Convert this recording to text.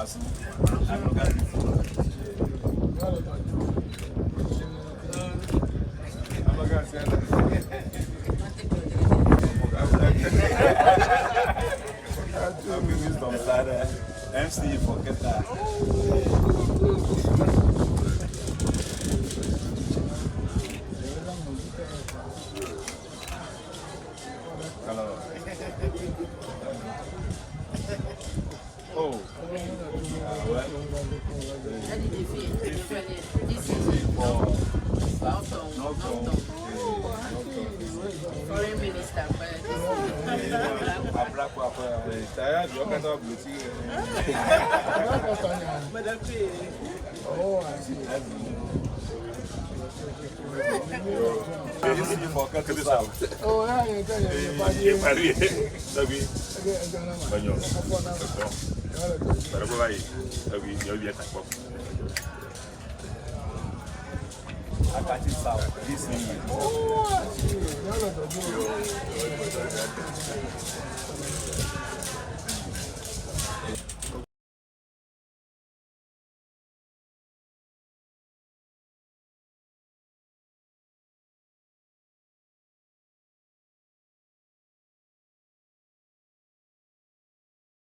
Passo. I'm not going to say that. I'm going to start MC forget that. Hello. Oh. What? This is for Norton. Foreign minister. Tired, you can't talk with you. Oh, I see. This is for cut this out. Oh, I ain't telling you. I got it out. This is. Oh, I see.